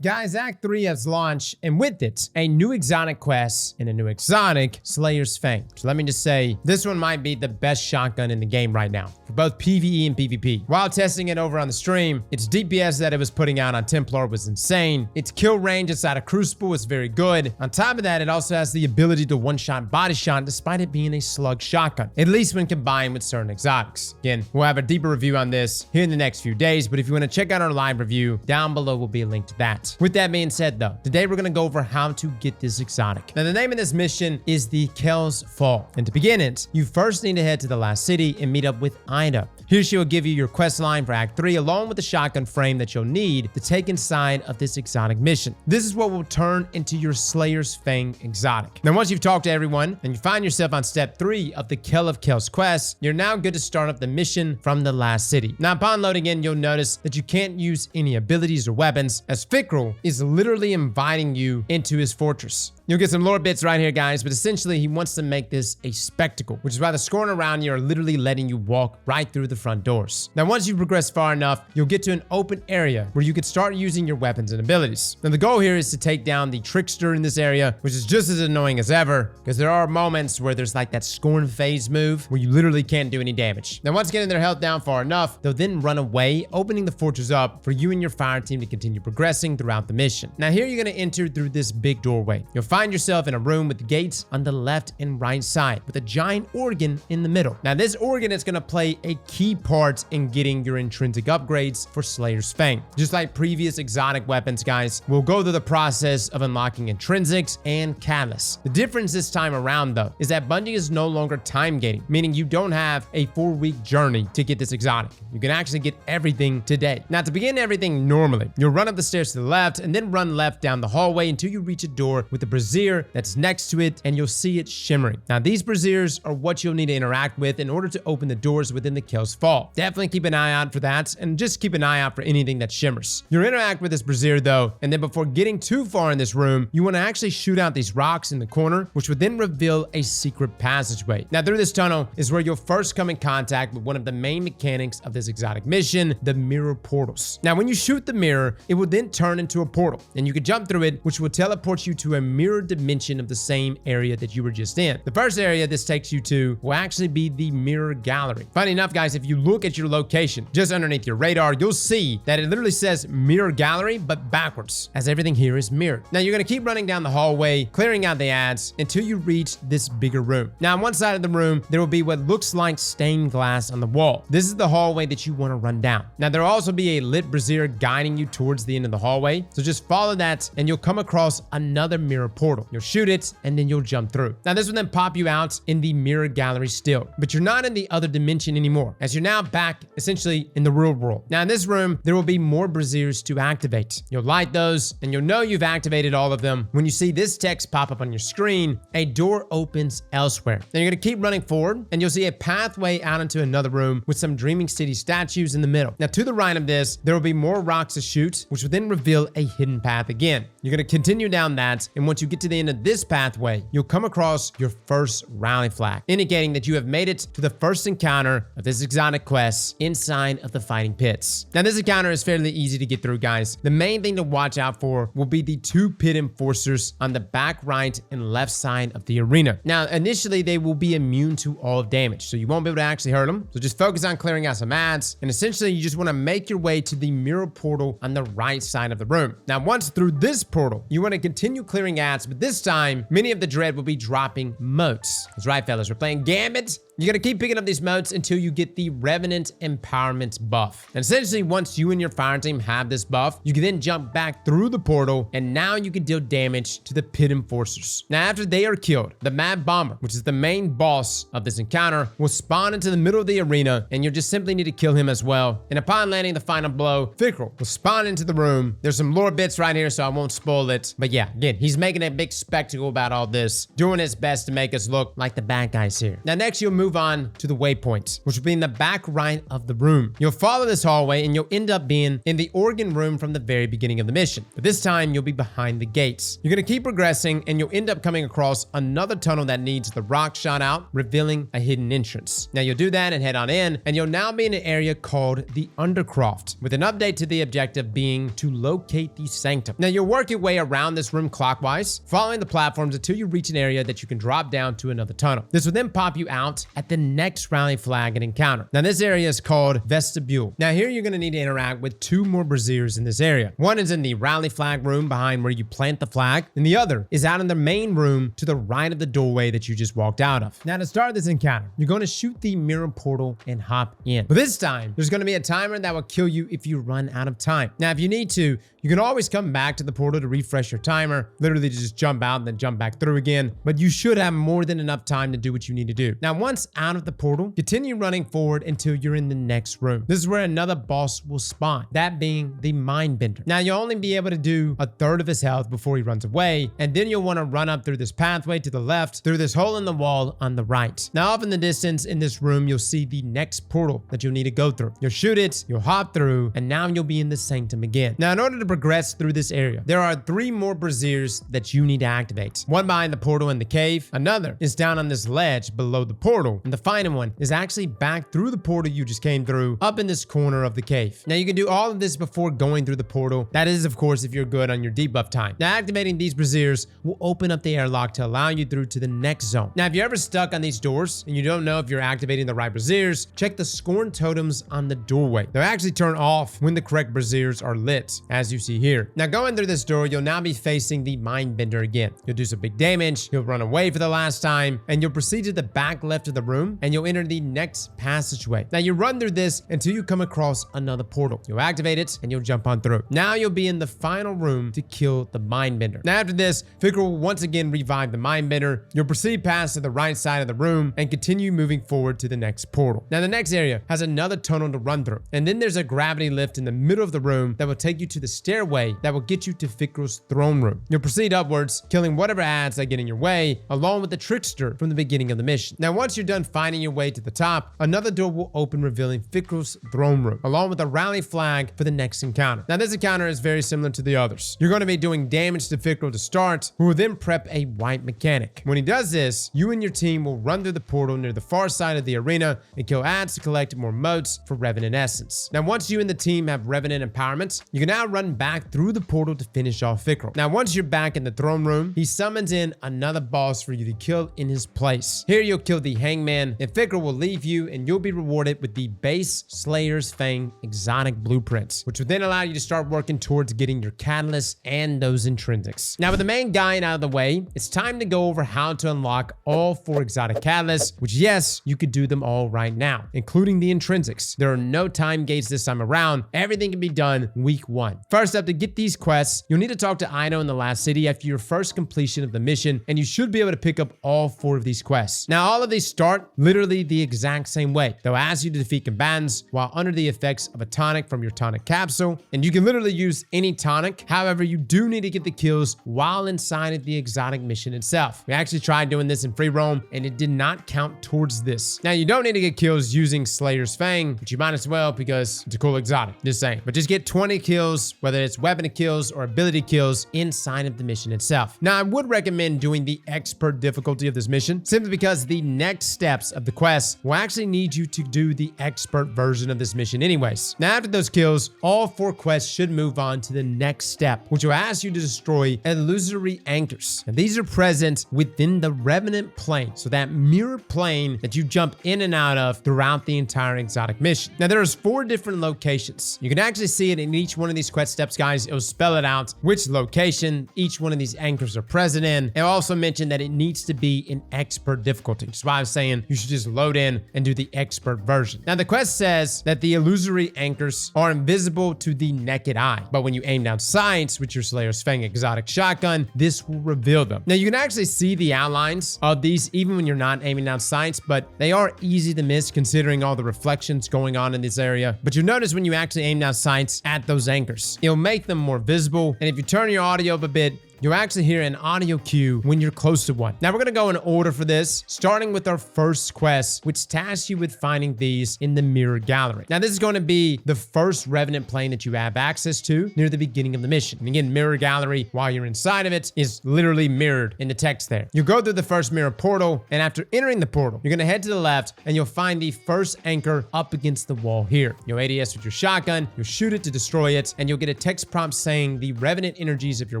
Guys, Act 3 has launched, and with it, a new exotic quest and a new exotic, Slayer's Fang. So let me just say, this one might be the best shotgun in the game right now, for both PvE and PvP. While testing it over on the stream, its DPS that it was putting out on Templar was insane. Its kill range inside of Crucible was very good. On top of that, it also has the ability to one-shot body shot despite it being a slug shotgun, at least when combined with certain exotics. Again, we'll have a deeper review on this here in the next few days, but if you want to check out our live review, down below will be a link to that. With that being said though, today we're going to go over how to get this exotic. Now the name of this mission is the Kell's Fall, and to begin it, you first need to head to the last city and meet up with Ida. Here she will give you your quest line for Act 3 along with the shotgun frame that you'll need to take inside of this exotic mission. This is what will turn into your Slayer's Fang exotic. Now once you've talked to everyone and you find yourself on step 3 of the Kell of Kell's quest, you're now good to start up the mission from the last city. Now upon loading in, you'll notice that you can't use any abilities or weapons as Fikral is literally inviting you into his fortress. You'll get some lore bits right here, guys, but essentially he wants to make this a spectacle, which is why the scoring around you are literally letting you walk right through the front doors. Now, once you progress far enough, you'll get to an open area where you can start using your weapons and abilities. Now, the goal here is to take down the Trickster in this area, which is just as annoying as ever, because there are moments where there's like that scorn phase move where you literally can't do any damage. Now, once getting their health down far enough, they'll then run away, opening the fortress up for you and your fire team to continue progressing throughout the mission. Now, here you're going to enter through this big doorway. You'll find yourself in a room with gates on the left and right side with a giant organ in the middle. Now this organ is going to play a key part in getting your intrinsic upgrades for Slayer's Fang. Just like previous exotic weapons, guys, we'll go through the process of unlocking intrinsics and catalysts. The difference this time around though is that Bungie is no longer time gating, meaning you don't have a 4-week journey to get this exotic. You can actually get everything today. Now to begin everything normally, you'll run up the stairs to the left and then run left down the hallway until you reach a door with a brazier that's next to it, and you'll see it shimmering. Now these braziers are what you'll need to interact with in order to open the doors within the Kell's Fall. Definitely keep an eye out for that, and just keep an eye out for anything that shimmers. You'll interact with this brazier though, and then before getting too far in this room, you want to actually shoot out these rocks in the corner, which would then reveal a secret passageway. Now through this tunnel is where you'll first come in contact with one of the main mechanics of this exotic mission, the mirror portals. Now when you shoot the mirror, it will then turn into a portal, and you can jump through it, which will teleport you to a mirror dimension of the same area that you were just in. The first area this takes you to will actually be the mirror gallery. Funny enough, guys, if you look at your location just underneath your radar, you'll see that it literally says mirror gallery but backwards, as everything here is mirrored. Now you're going to keep running down the hallway, clearing out the ads until you reach this bigger room. Now on one side of the room there will be what looks like stained glass on the wall. This is the hallway that you want to run down. Now there will also be a lit brazier guiding you towards the end of the hallway, so just follow that and you'll come across another mirror portal. You'll shoot it and then you'll jump through. Now this will then pop you out in the mirror gallery still, but you're not in the other dimension anymore, as you're now back essentially in the real world. Now in this room there will be more braziers to activate. You'll light those and you'll know you've activated all of them when you see this text pop up on your screen: a door opens elsewhere. Then you're going to keep running forward and you'll see a pathway out into another room with some Dreaming City statues in the middle. Now to the right of this there will be more rocks to shoot, which will then reveal a hidden path again. You're going to continue down that, and once you get to the end of this pathway, you'll come across your first rally flag, indicating that you have made it to the first encounter of this exotic quest inside of the fighting pits. Now this encounter is fairly easy to get through, guys. The main thing to watch out for will be the 2 pit enforcers on the back right and left side of the arena. Now initially they will be immune to all damage, so you won't be able to actually hurt them, so just focus on clearing out some ads, and essentially you just want to make your way to the mirror portal on the right side of the room. Now once through this portal, you want to continue clearing ads, but this time many of the dread will be dropping motes. That's right, fellas, we're playing Gambit. You're going to keep picking up these motes until you get the Revenant empowerment buff. And essentially, once you and your fire team have this buff, you can then jump back through the portal, and now you can deal damage to the pit enforcers. Now, after they are killed, the Mad Bomber, which is the main boss of this encounter, will spawn into the middle of the arena, and you'll just simply need to kill him as well. And upon landing the final blow, Fikral will spawn into the room. There's some lore bits right here, so I won't spoil it. But yeah, again, he's making a big spectacle about all this, doing his best to make us look like the bad guys here. Now, next, you'll move move on to the waypoint, which will be in the back right of the room. You'll follow this hallway and you'll end up being in the organ room from the very beginning of the mission. But this time you'll be behind the gates. You're going to keep progressing and you'll end up coming across another tunnel that needs the rock shot out, revealing a hidden entrance. Now you'll do that and head on in, and you'll now be in an area called the Undercroft, with an update to the objective being to locate the Sanctum. Now you'll work your way around this room clockwise, following the platforms until you reach an area that you can drop down to another tunnel. This will then pop you out at the next rally flag and encounter. Now this area is called Vestibule. Now here you're going to need to interact with two more braziers in this area. One is in the rally flag room behind where you plant the flag, and the other is out in the main room to the right of the doorway that you just walked out of. Now to start this encounter, you're going to shoot the mirror portal and hop in. But this time, there's going to be a timer that will kill you if you run out of time. Now if you need to, you can always come back to the portal to refresh your timer, literally just jump out and then jump back through again, but you should have more than enough time to do what you need to do. Now once out of the portal, continue running forward until you're in the next room. This is where another boss will spawn, that being the Mindbender. Now you'll only be able to do a third of his health before he runs away, and then you'll want to run up through this pathway to the left, through this hole in the wall on the right. Now off in the distance in this room, you'll see the next portal that you'll need to go through. You'll shoot it, you'll hop through, and now you'll be in the Sanctum again. Now in order to progress through this area, there are 3 more braziers that you need to activate. One behind the portal in the cave, another is down on this ledge below the portal, and the final one is actually back through the portal you just came through, up in this corner of the cave. Now you can do all of this before going through the portal. That is, of course, if you're good on your debuff time. Now activating these braziers will open up the airlock to allow you through to the next zone. Now if you're ever stuck on these doors and you don't know if you're activating the right braziers, check the scorn totems on the doorway. They'll actually turn off when the correct braziers are lit, as you see here. Now going through this door, you'll now be facing the Mindbender again. You'll do some big damage, you'll run away for the last time, and you'll proceed to the back left of the room, and you'll enter the next passageway. Now you run through this until you come across another portal. You'll activate it, and you'll jump on through. Now you'll be in the final room to kill the Mindbender. Now after this, Fickle will once again revive the Mindbender. You'll proceed past to the right side of the room, and continue moving forward to the next portal. Now the next area has another tunnel to run through, and then there's a gravity lift in the middle of the room that will take you to the stairway that will get you to Fickle's throne room. You'll proceed upwards, killing whatever ads that get in your way, along with the trickster from the beginning of the mission. Now once you're done finding your way to the top, another door will open, revealing Fickle's throne room, along with a rally flag for the next encounter. Now this encounter is very similar to the others. You're going to be doing damage to Fickle to start, who will then prep a white mechanic. When he does this, you and your team will run through the portal near the far side of the arena and kill ads to collect more motes for Revenant essence. Now once you and the team have Revenant empowerment, you can now run back through the portal to finish off Fickle. Now once you're back in the throne room, he summons in another boss for you to kill in his place. Here you'll kill the Hangman, and Fickle will leave you, and you'll be rewarded with the base Slayer's Fang exotic blueprints, which will then allow you to start working towards getting your catalysts and those intrinsics. Now with the main guide out of the way, it's time to go over how to unlock all 4 exotic catalysts, which yes, you could do them all right now, including the intrinsics. There are no time gates this time around. Everything can be done week 1. First up, to get these quests, you'll need to talk to Ino in the last city after your first completion of the mission, and you should be able to pick up all 4 of these quests. Now all of these start literally the exact same way. They'll ask you to defeat combatants while under the effects of a tonic from your tonic capsule, and you can literally use any tonic. However, you do need to get the kills while inside of the exotic mission itself. We actually tried doing this in free roam, and it did not count towards this. Now you don't need to get kills using Slayer's Fang, but you might as well because it's a cool exotic, just saying. But just get 20 kills, whether it's weapon kills or ability kills, inside of the mission itself. Now I would recommend doing the expert difficulty of this mission, simply because the next steps of the quest will actually need you to do the expert version of this mission anyways. Now after those kills, all 4 quests should move on to the next step, which will ask you to destroy illusory anchors. And these are present within the Revenant plane, so that mirror plane that you jump in and out of throughout the entire exotic mission. Now there's 4 different locations. You can actually see it in each one of these quest steps, guys. It'll spell it out which location each one of these anchors are present in. It'll also mention that it needs to be in expert difficulty. That's why I was saying you should just load in and do the expert version. Now the quest says that the illusory anchors are invisible to the naked eye, but when you aim down sights with your Slayer's Fang exotic shotgun, this will reveal them. Now you can actually see the outlines of these even when you're not aiming down sights, but they are easy to miss considering all the reflections going on in this area. But you'll notice when you actually aim down sights at those anchors, it'll make them more visible. And if you turn your audio up a bit, You'll actually hear an audio cue when you're close to one. Now we're gonna go in order for this, starting with our first quest, which tasks you with finding these in the mirror gallery. Now this is going to be the first Revenant plane that you have access to near the beginning of the mission. And again, mirror gallery, while you're inside of it, is literally mirrored in the text there. You'll go through the first mirror portal, and after entering the portal, you're gonna head to the left, and you'll find the first anchor up against the wall here. You'll ADS with your shotgun, you'll shoot it to destroy it, and you'll get a text prompt saying the Revenant energies of your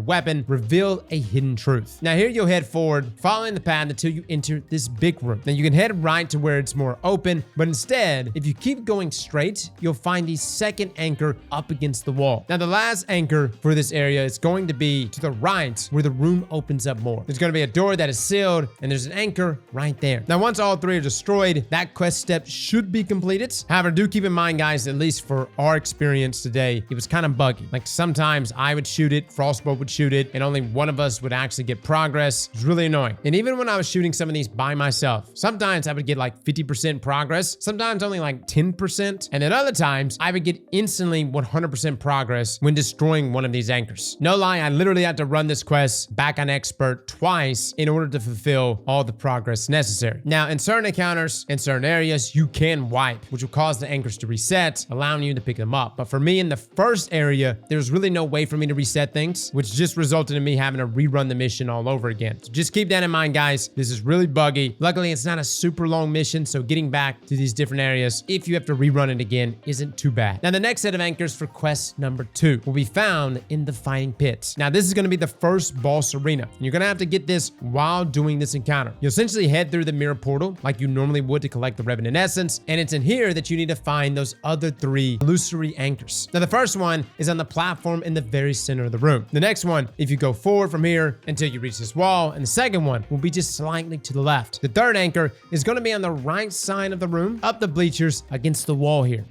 weapon reveal a hidden truth. Now here you'll head forward, following the path until you enter this big room. Now you can head right to where it's more open, but instead, if you keep going straight, you'll find the second anchor up against the wall. Now the last anchor for this area is going to be to the right, where the room opens up more. There's going to be a door that is sealed, and there's an anchor right there. Now once all three are destroyed, that quest step should be completed. However, do keep in mind, guys, at least for our experience today, it was kind of buggy. Like sometimes I would shoot it, Frostbolt would shoot it, and only one of us would actually get progress. It was really annoying. And even when I was shooting some of these by myself, sometimes I would get like 50% progress, sometimes only like 10%, and then other times I would get instantly 100% progress when destroying one of these anchors. No lie, I literally had to run this quest back on expert twice in order to fulfill all the progress necessary. Now, in certain encounters, in certain areas, you can wipe, which will cause the anchors to reset, allowing you to pick them up. But for me, in the first area, there's really no way for me to reset things, which just resulted in me having to rerun the mission all over again. So just keep that in mind, guys. This is really buggy. Luckily, it's not a super long mission, so getting back to these different areas, if you have to rerun it again, isn't too bad. Now, the next set of anchors for quest number 2 will be found in the Fighting Pit. Now, this is going to be the first boss arena, and you're going to have to get this while doing this encounter. You'll essentially head through the mirror portal like you normally would to collect the Revenant essence, and it's in here that you need to find those other 3 illusory anchors. Now, the first one is on the platform in the very center of the room. The next one, if you go forward from here until you reach this wall, and the second one will be just slightly to the left. The third anchor is going to be on the right side of the room, up the bleachers against the wall here.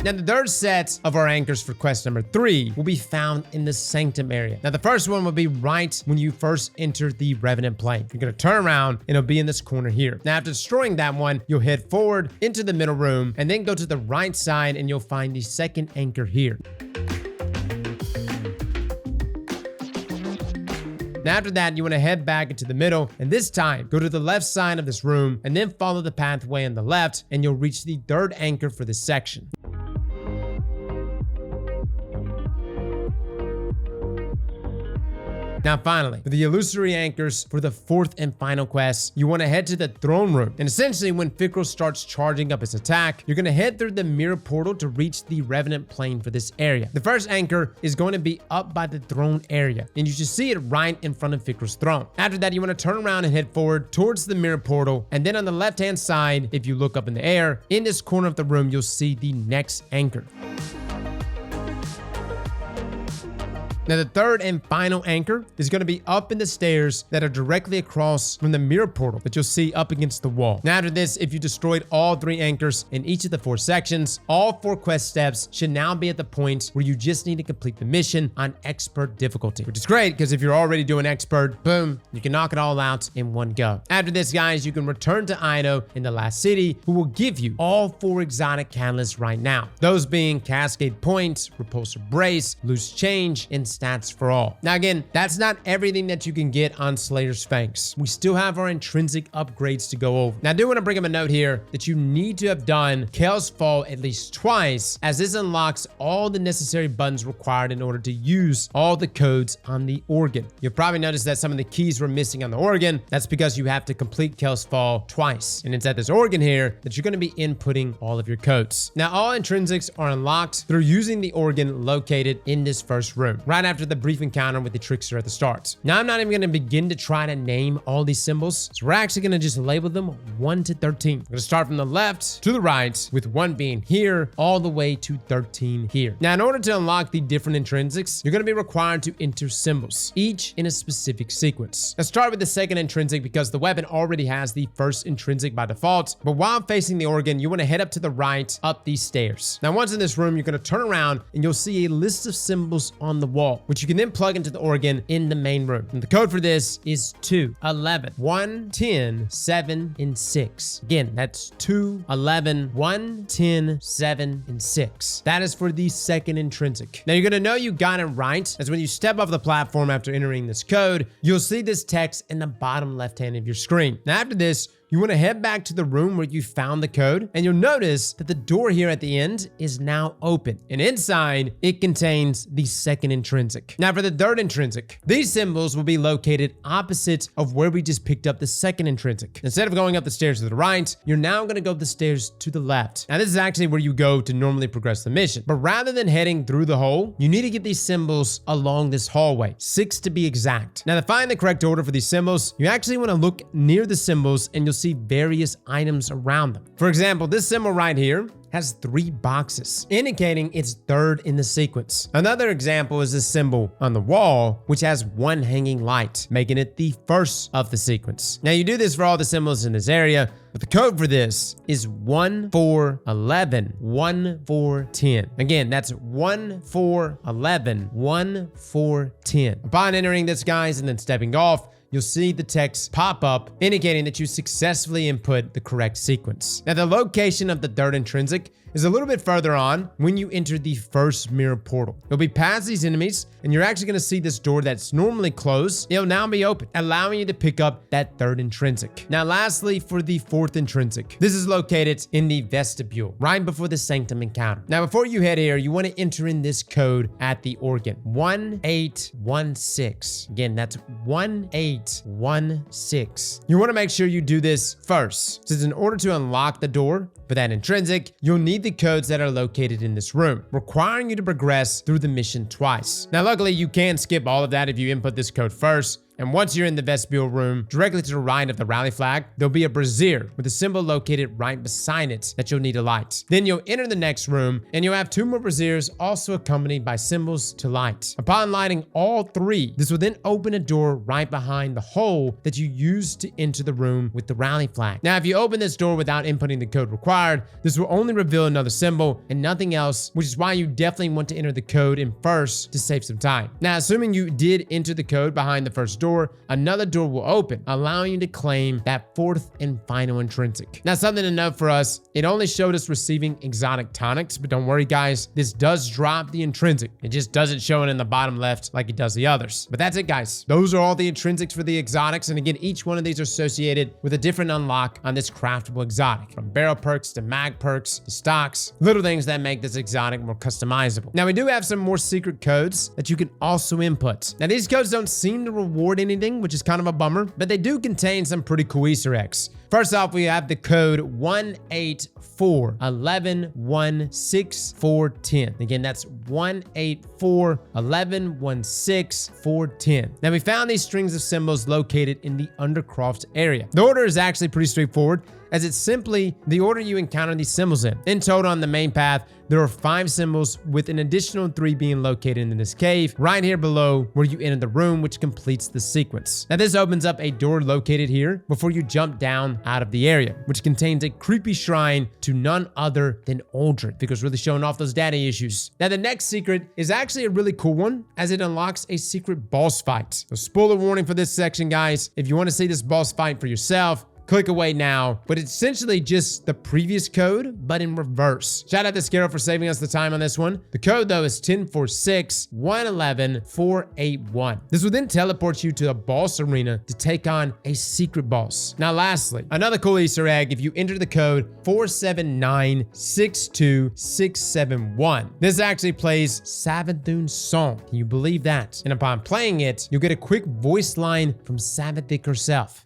Now, the third set of our anchors for quest number 3 will be found in the Sanctum area. Now, the first one will be right when you first enter the Revenant plane. You're going to turn around, and it'll be in this corner here. Now, after destroying that one, you'll head forward into the middle room, and then go to the right side, and you'll find the second anchor here. Now, after that, you want to head back into the middle, and this time, go to the left side of this room, and then follow the pathway on the left, and you'll reach the third anchor for this section. Now, finally, for the illusory anchors for the fourth and final quest, you want to head to the throne room. And essentially, when Fickrell starts charging up his attack, you're going to head through the mirror portal to reach the Revenant plane for this area. The first anchor is going to be up by the throne area, and you should see it right in front of Fickrell's throne. After that, you want to turn around and head forward towards the mirror portal, and then on the left-hand side, if you look up in the air, in this corner of the room, you'll see the next anchor. Now, the third and final anchor is going to be up in the stairs that are directly across from the mirror portal that you'll see up against the wall. Now, after this, if you destroyed all 3 anchors in each of the 4 sections, all 4 quest steps should now be at the point where you just need to complete the mission on expert difficulty, which is great because if you're already doing expert, boom, you can knock it all out in one go. After this, guys, you can return to Ido in the last city, who will give you all 4 exotic catalysts right now. Those being Cascade Point, Repulsor Brace, Loose Change, and Stats for All. Now, again, that's not everything that you can get on Slayer's Fangs. We still have our intrinsic upgrades to go over. Now, I do want to bring up a note here that you need to have done Kell's Fall at least twice, as this unlocks all the necessary buttons required in order to use all the codes on the organ. You'll probably notice that some of the keys were missing on the organ. That's because you have to complete Kell's Fall twice, and it's at this organ here that you're going to be inputting all of your codes. Now, all intrinsics are unlocked through using the organ located in this first room, right after the brief encounter with the trickster at the start. Now, I'm not even going to begin to try to name all these symbols, so we're actually going to just label them 1 to 13. We're going to start from the left to the right, with 1 being here, all the way to 13 here. Now, in order to unlock the different intrinsics, you're going to be required to enter symbols, each in a specific sequence. Let's start with the second intrinsic because the weapon already has the first intrinsic by default, but while facing the organ, you want to head up to the right, up these stairs. Now, once in this room, you're going to turn around and you'll see a list of symbols on the wall. wall, which you can then plug into the organ in the main room. And the code for this is 2, 11, 1, 10, 7, and 6. Again, that's 2, 11, 1, 10, 7, and 6. That is for the second intrinsic. Now you're gonna know you got it right, as when you step off the platform after entering this code, you'll see this text in the bottom left hand of your screen. Now after this, you want to head back to the room where you found the code, and you'll notice that the door here at the end is now open, and inside it contains the second intrinsic. Now for the third intrinsic, these symbols will be located opposite of where we just picked up the second intrinsic. Instead of going up the stairs to the right, you're now going to go up the stairs to the left. Now this is actually where you go to normally progress the mission, but rather than heading through the hole, you need to get these symbols along this hallway, 6 to be exact. Now to find the correct order for these symbols, you actually want to look near the symbols and you'll see various items around them. For example, this symbol right here has 3 boxes, indicating it's third in the sequence. Another example is this symbol on the wall, which has 1 hanging light, making it the first of the sequence. Now you do this for all the symbols in this area, but the code for this is 1, 4, 11, 1, 4, 10. Again, that's 1, 4, 11, 1, 4, 10. Upon entering this, guys, and then stepping off, you'll see the text pop up indicating that you successfully input the correct sequence. Now, the location of the third intrinsic is a little bit further on when you enter the first mirror portal. You'll be past these enemies, and you're actually going to see this door that's normally closed. It'll now be open, allowing you to pick up that third intrinsic. Now, lastly, for the fourth intrinsic, this is located in the vestibule, right before the Sanctum encounter. Now, before you head here, you want to enter in this code at the organ, 1816. Again, that's 1816. You want to make sure you do this first, since in order to unlock the door for that intrinsic, you'll need the codes that are located in this room, requiring you to progress through the mission twice. Now, luckily, you can skip all of that if you input this code first. And once you're in the vestibule room, directly to the right of the rally flag, there'll be a brazier with a symbol located right beside it that you'll need to light. Then you'll enter the next room, and you'll have 2 more braziers also accompanied by symbols to light. Upon lighting all 3, this will then open a door right behind the hole that you used to enter the room with the rally flag. Now, if you open this door without inputting the code required, this will only reveal another symbol and nothing else, which is why you definitely want to enter the code in first to save some time. Now, assuming you did enter the code behind the first door, another door will open, allowing you to claim that 4th and final intrinsic. Now, something to note for us, it only showed us receiving exotic tonics, but don't worry, guys, this does drop the intrinsic. It just doesn't show it in the bottom left like it does the others. But that's it, guys. Those are all the intrinsics for the exotics, and again, each one of these are associated with a different unlock on this craftable exotic, from barrel perks to mag perks to stocks, little things that make this exotic more customizable. Now, we do have some more secret codes that you can also input. Now, these codes don't seem to reward anything, which is kind of a bummer, but they do contain some pretty cool Easter eggs. First off, we have the code 184116410. Again, that's 184116410. Now, we found these strings of symbols located in the Undercroft area. The order is actually pretty straightforward, as it's simply the order you encounter these symbols in. In total, on the main path, there are 5 symbols, with an additional 3 being located in this cave right here below where you enter the room, which completes the sequence. Now, this opens up a door located here before you jump down out of the area, which contains a creepy shrine to none other than Aldred, because really showing off those daddy issues. Now, the next secret is actually a really cool one, as it unlocks a secret boss fight. So, spoiler warning for this section, guys. If you want to see this boss fight for yourself, click away now, but it's essentially just the previous code, but in reverse. Shout out to Kell for saving us the time on this one. The code, though, is 1046111481. This will then teleport you to a boss arena to take on a secret boss. Now, lastly, another cool Easter egg, if you enter the code 47962671. This actually plays Savathun's song. Can you believe that? And upon playing it, you'll get a quick voice line from Savathun herself.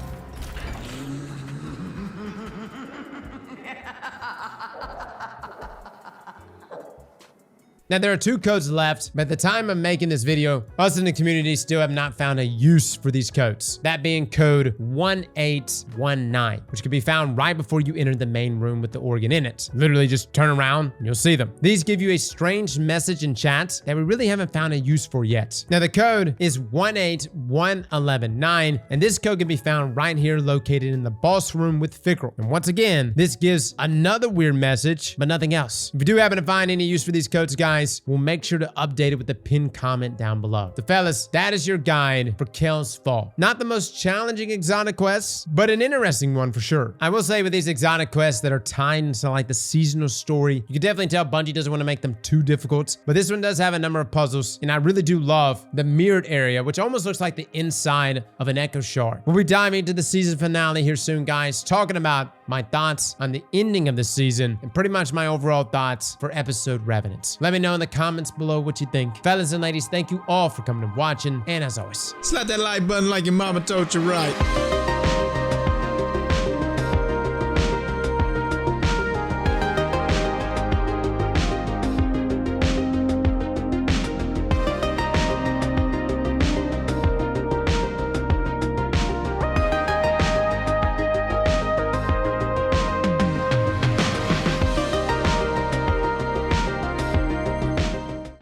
Now, there are 2 codes left, but at the time of making this video, us in the community still have not found a use for these codes. That being code 1819, which can be found right before you enter the main room with the organ in it. Literally just turn around and you'll see them. These give you a strange message in chat that we really haven't found a use for yet. Now, the code is 181119, and this code can be found right here located in the boss room with Fickrel. And once again, this gives another weird message, but nothing else. If you do happen to find any use for these codes, guys, guys, we'll make sure to update it with the pinned comment down below. So fellas, that is your guide for Kell's Fall. Not the most challenging exotic quests, but an interesting one for sure. I will say with these exotic quests that are tied into like the seasonal story, you can definitely tell Bungie doesn't want to make them too difficult, but this one does have a number of puzzles, and I really do love the mirrored area, which almost looks like the inside of an echo shard. We'll be diving into the season finale here soon, guys, talking about my thoughts on the ending of the season and pretty much my overall thoughts for episode Revenant. Let me know in the comments below what you think. Fellas and ladies, thank you all for coming and watching, and as always, Slap that like button like your mama told you right.